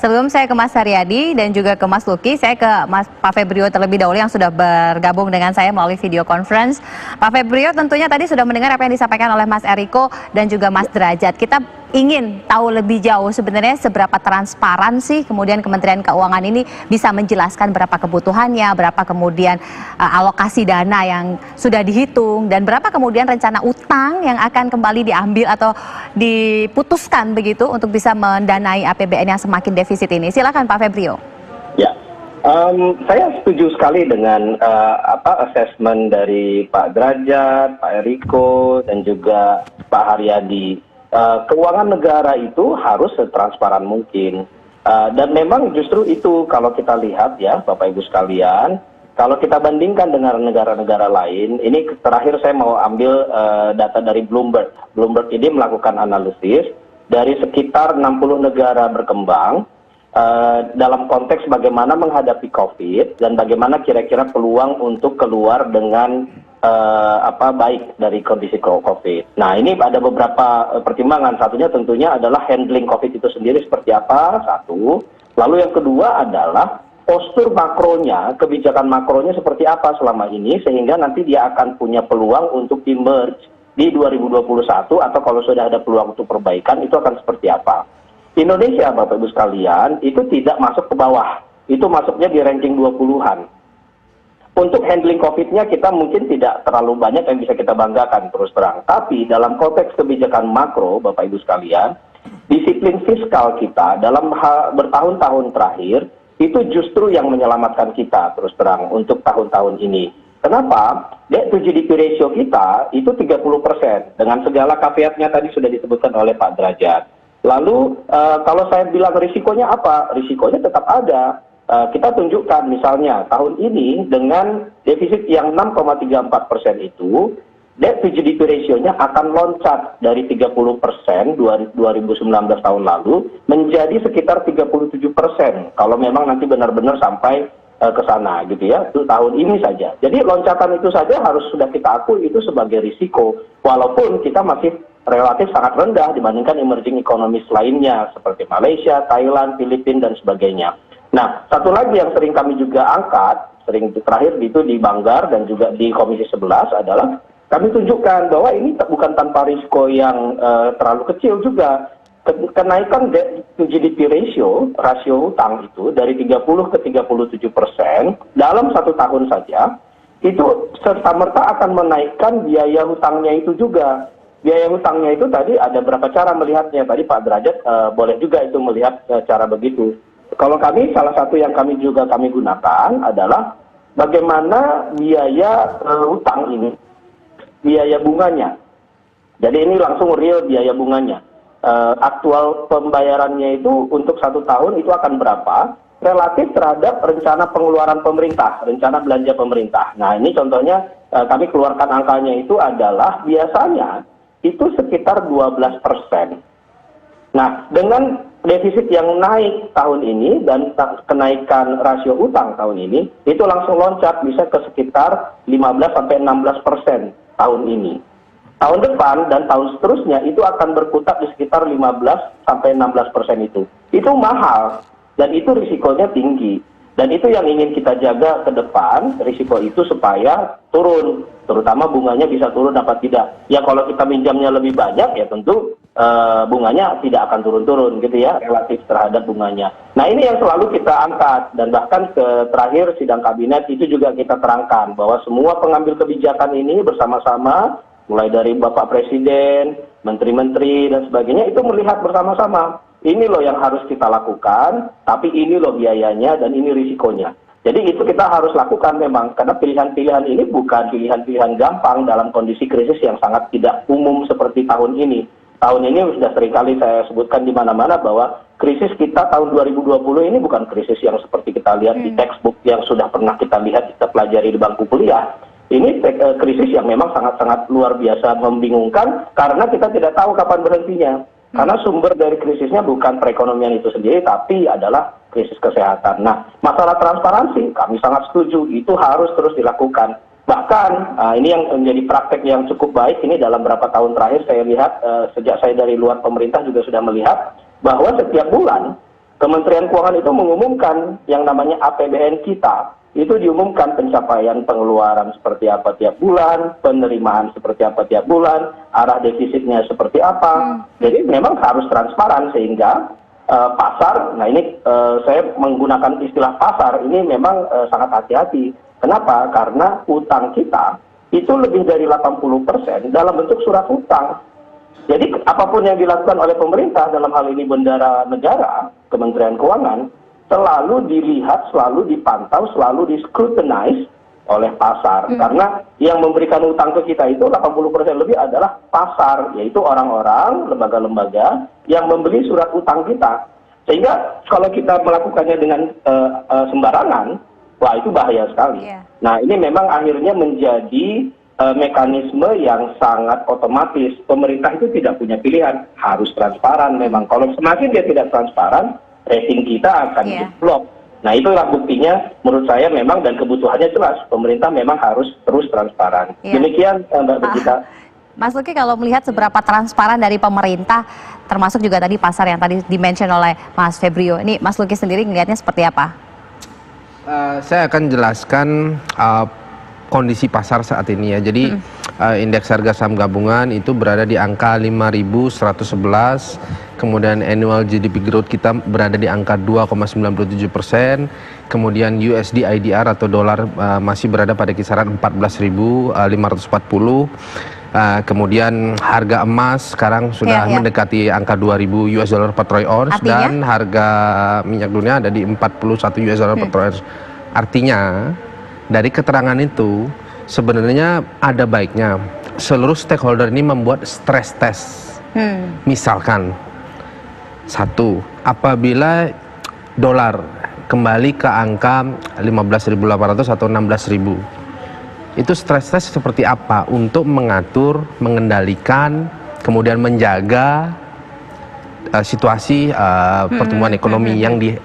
Sebelum saya ke Mas Haryadi dan juga ke Mas Luki, saya ke Pak Febrio terlebih dahulu yang sudah bergabung dengan saya melalui video conference. Pak Febrio tentunya tadi sudah mendengar apa yang disampaikan oleh Mas Eriko dan juga Mas Derajat. Kita ingin tahu lebih jauh sebenarnya seberapa transparan sih kemudian Kementerian Keuangan ini bisa menjelaskan berapa kebutuhannya, berapa kemudian alokasi dana yang sudah dihitung, dan berapa kemudian rencana utang yang akan kembali diambil atau diputuskan begitu untuk bisa mendanai APBN yang semakin defisit ini. Silakan Pak Febrio. Ya, saya setuju sekali dengan asesmen dari Pak Derajat, Pak Eriko, dan juga Pak Haryadi. Keuangan negara itu harus setransparan mungkin, dan memang justru itu kalau kita lihat ya Bapak Ibu sekalian, kalau kita bandingkan dengan negara-negara lain, ini terakhir saya mau ambil data dari Bloomberg. Bloomberg ini melakukan analisis dari sekitar 60 negara berkembang dalam konteks bagaimana menghadapi COVID dan bagaimana kira-kira peluang untuk keluar dengan baik dari kondisi COVID. Nah, ini ada beberapa pertimbangan. Satunya tentunya adalah handling COVID itu sendiri seperti apa, satu. Lalu yang kedua adalah postur makronya, kebijakan makronya seperti apa selama ini, sehingga nanti dia akan punya peluang untuk di-merge di 2021, atau kalau sudah ada peluang untuk perbaikan, itu akan seperti apa. Indonesia, Bapak Ibu sekalian, itu tidak masuk ke bawah. Itu masuknya di ranking 20-an. Untuk handling COVID-nya kita mungkin tidak terlalu banyak yang bisa kita banggakan terus terang. Tapi dalam konteks kebijakan makro, Bapak Ibu sekalian, disiplin fiskal kita dalam bertahun-tahun terakhir, itu justru yang menyelamatkan kita terus terang untuk tahun-tahun ini. Kenapa? Debt to GDP ratio kita itu 30%. Dengan segala caveatnya tadi sudah disebutkan oleh Pak Derajat. Lalu kalau saya bilang risikonya apa? Risikonya tetap ada. Kita tunjukkan misalnya tahun ini dengan defisit yang 6,34% itu, debt to GDP ratio-nya akan loncat dari 30% 2019 tahun lalu menjadi sekitar 37% kalau memang nanti benar-benar sampai ke sana gitu ya, itu tahun ini saja. Jadi loncatan itu saja harus sudah kita akui itu sebagai risiko, walaupun kita masih relatif sangat rendah dibandingkan emerging economies lainnya seperti Malaysia, Thailand, Filipina, dan sebagainya. Nah, satu lagi yang sering kami juga angkat, sering terakhir itu di Banggar dan juga di Komisi 11 adalah kami tunjukkan bahwa ini bukan tanpa risiko yang terlalu kecil juga. Kenaikan debt to GDP ratio, rasio hutang itu dari 30 ke 37% dalam 1 tahun saja, itu serta-merta akan menaikkan biaya hutangnya itu juga. Biaya hutangnya itu tadi ada berapa cara melihatnya. Tadi Pak Derajat boleh juga itu melihat cara begitu. Kalau kami, salah satu yang kami gunakan adalah bagaimana biaya hutang ini, biaya bunganya. Jadi ini langsung real biaya bunganya. Aktual pembayarannya itu untuk 1 tahun itu akan berapa? Relatif terhadap rencana pengeluaran pemerintah, rencana belanja pemerintah. Nah, ini contohnya kami keluarkan angkanya itu adalah biasanya itu sekitar 12%. Nah, dengan defisit yang naik tahun ini dan kenaikan rasio utang tahun ini, itu langsung loncat bisa ke sekitar 15-16% tahun ini. Tahun depan dan tahun seterusnya itu akan berkutat di sekitar 15-16% itu. Itu mahal dan itu risikonya tinggi. Dan itu yang ingin kita jaga ke depan, risiko itu supaya turun. Terutama bunganya bisa turun apa tidak. Ya kalau kita minjamnya lebih banyak ya tentu bunganya tidak akan turun-turun gitu ya, relatif terhadap bunganya. Nah ini yang selalu kita angkat. Dan bahkan terakhir sidang kabinet itu juga kita terangkan bahwa semua pengambil kebijakan ini bersama-sama, mulai dari Bapak Presiden, Menteri-Menteri dan sebagainya, itu melihat bersama-sama. Ini loh yang harus kita lakukan, tapi ini loh biayanya dan ini risikonya. Jadi itu kita harus lakukan memang, karena pilihan-pilihan ini bukan pilihan-pilihan gampang dalam kondisi krisis yang sangat tidak umum seperti tahun ini. Tahun ini sudah seringkali saya sebutkan di mana-mana bahwa krisis kita tahun 2020 ini bukan krisis yang seperti kita lihat di textbook yang sudah pernah kita lihat, kita pelajari di bangku kuliah. Ini krisis yang memang sangat-sangat luar biasa membingungkan karena kita tidak tahu kapan berhentinya. Karena sumber dari krisisnya bukan perekonomian itu sendiri, tapi adalah krisis kesehatan. Nah, masalah transparansi, kami sangat setuju, itu harus terus dilakukan. Bahkan, ini yang menjadi praktek yang cukup baik, ini dalam beberapa tahun terakhir saya lihat, sejak saya dari luar pemerintah juga sudah melihat, bahwa setiap bulan, Kementerian Keuangan itu mengumumkan yang namanya APBN kita, itu diumumkan pencapaian pengeluaran seperti apa tiap bulan, penerimaan seperti apa tiap bulan, arah defisitnya seperti apa. Jadi memang harus transparan sehingga pasar, nah ini saya menggunakan istilah pasar, ini memang sangat hati-hati. Kenapa? Karena utang kita itu lebih dari 80% dalam bentuk surat utang. Jadi apapun yang dilakukan oleh pemerintah, dalam hal ini Bendara Negara, Kementerian Keuangan, selalu dilihat, selalu dipantau, selalu di-scrutinize oleh pasar. Karena yang memberikan utang ke kita itu 80% lebih adalah pasar, yaitu orang-orang, lembaga-lembaga yang membeli surat utang kita. Sehingga kalau kita melakukannya dengan sembarangan, wah itu bahaya sekali. Nah ini memang akhirnya menjadi mekanisme yang sangat otomatis. Pemerintah itu tidak punya pilihan, harus transparan memang. Kalau semakin dia tidak transparan, rating kita akan jeblok. Nah itulah buktinya menurut saya memang, dan kebutuhannya jelas, pemerintah memang harus terus transparan. Demikian Mbak Begita. Mas Luki, kalau melihat seberapa transparan dari pemerintah, termasuk juga tadi pasar yang tadi dimention oleh Mas Febrio, ini Mas Luki sendiri melihatnya seperti apa? Saya akan jelaskan kondisi pasar saat ini ya. Jadi indeks harga saham gabungan itu berada di angka 5.111, kemudian annual GDP growth kita berada di angka 2,97%, kemudian USD IDR atau dolar masih berada pada kisaran 14.540, kemudian harga emas sekarang sudah mendekati angka 2.000 US dollar per troy ounce, dan harga minyak dunia ada di 41 US dollar per troy ounce. Artinya dari keterangan itu sebenarnya ada baiknya seluruh stakeholder ini membuat stress test. Misalkan satu, apabila dolar kembali ke angka 15.800 atau 16.000, itu stress test seperti apa untuk mengatur, mengendalikan, kemudian menjaga situasi pertumbuhan ekonomi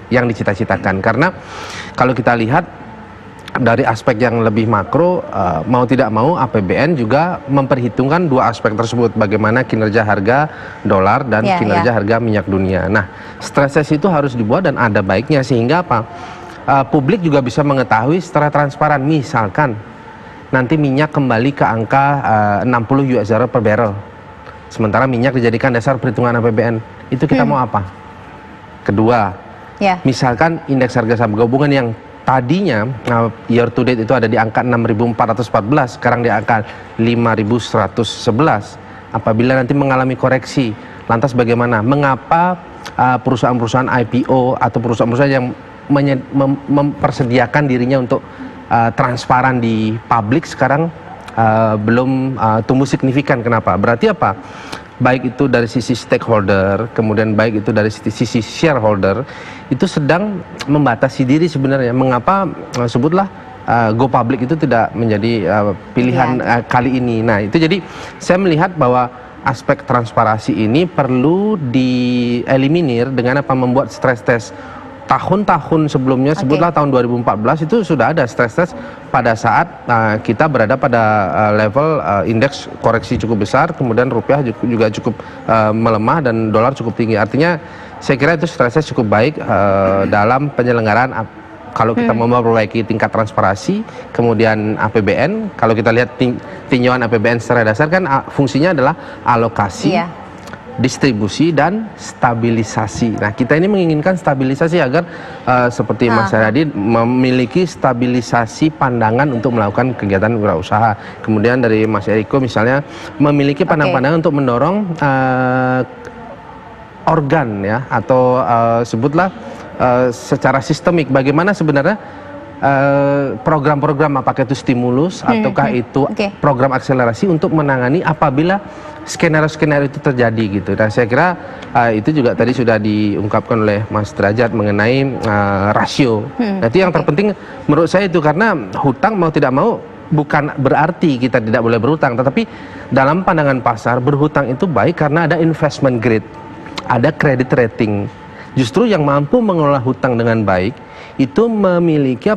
yang dicita-citakan. Karena kalau kita lihat dari aspek yang lebih makro, mau tidak mau APBN juga memperhitungkan dua aspek tersebut, bagaimana kinerja harga dolar dan kinerja harga minyak dunia. Nah, stress test itu harus dibuat dan ada baiknya sehingga apa? Publik juga bisa mengetahui secara transparan. Misalkan nanti minyak kembali ke angka 60 US dollar per barrel, sementara minyak dijadikan dasar perhitungan APBN, itu kita mau apa? Kedua, misalkan indeks harga saham gabungan yang tadinya year to date itu ada di angka 6.414, sekarang di angka 5.111. Apabila nanti mengalami koreksi, lantas bagaimana? Mengapa perusahaan-perusahaan IPO atau perusahaan-perusahaan yang mempersediakan dirinya untuk transparan di publik sekarang belum tumbuh signifikan? Kenapa? Berarti apa? Baik itu dari sisi stakeholder, kemudian baik itu dari sisi shareholder, itu sedang membatasi diri sebenarnya. Mengapa sebutlah go public itu tidak menjadi pilihan kali ini. Nah itu jadi saya melihat bahwa aspek transparansi ini perlu dieliminir dengan apa? Membuat stress test. Tahun-tahun sebelumnya, sebutlah tahun 2014 itu sudah ada stress test pada saat kita berada pada level indeks koreksi cukup besar, kemudian rupiah juga cukup melemah dan dolar cukup tinggi. Artinya saya kira itu stress test cukup baik dalam penyelenggaraan. Kalau kita mau memperbaiki tingkat transparansi, kemudian APBN, kalau kita lihat tinjauan APBN secara dasar kan fungsinya adalah alokasi, distribusi dan stabilisasi. Nah kita ini menginginkan stabilisasi agar seperti Mas Haryadi memiliki stabilisasi pandangan untuk melakukan kegiatan wirausaha. Kemudian dari Mas Eriko misalnya memiliki pandangan-pandangan untuk mendorong organ ya, atau sebutlah secara sistemik bagaimana sebenarnya program-program, apakah itu stimulus ataukah itu program akselerasi untuk menangani apabila skenario-skenario itu terjadi gitu. Dan saya kira itu juga tadi sudah diungkapkan oleh Mas Derajat mengenai rasio. Nah, itu yang terpenting menurut saya itu, karena hutang mau tidak mau bukan berarti kita tidak boleh berhutang, tetapi dalam pandangan pasar berhutang itu baik karena ada investment grade, ada credit rating. Justru yang mampu mengelola hutang dengan baik itu memiliki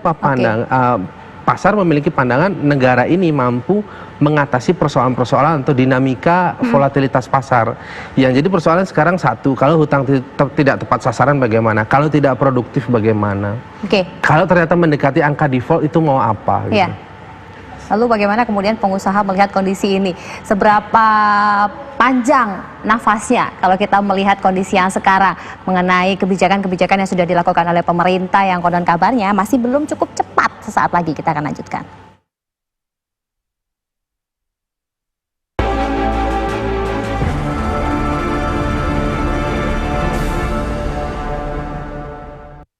pasar memiliki pandangan negara ini mampu mengatasi persoalan-persoalan atau dinamika volatilitas pasar. Yang jadi persoalan sekarang satu, kalau hutang tidak tepat sasaran bagaimana? Kalau tidak produktif bagaimana? Kalau ternyata mendekati angka default itu mau apa? Gitu. Lalu bagaimana kemudian pengusaha melihat kondisi ini? Seberapa panjang nafasnya kalau kita melihat kondisi yang sekarang mengenai kebijakan-kebijakan yang sudah dilakukan oleh pemerintah yang konon kabarnya masih belum cukup cepat? Sesaat lagi kita akan lanjutkan.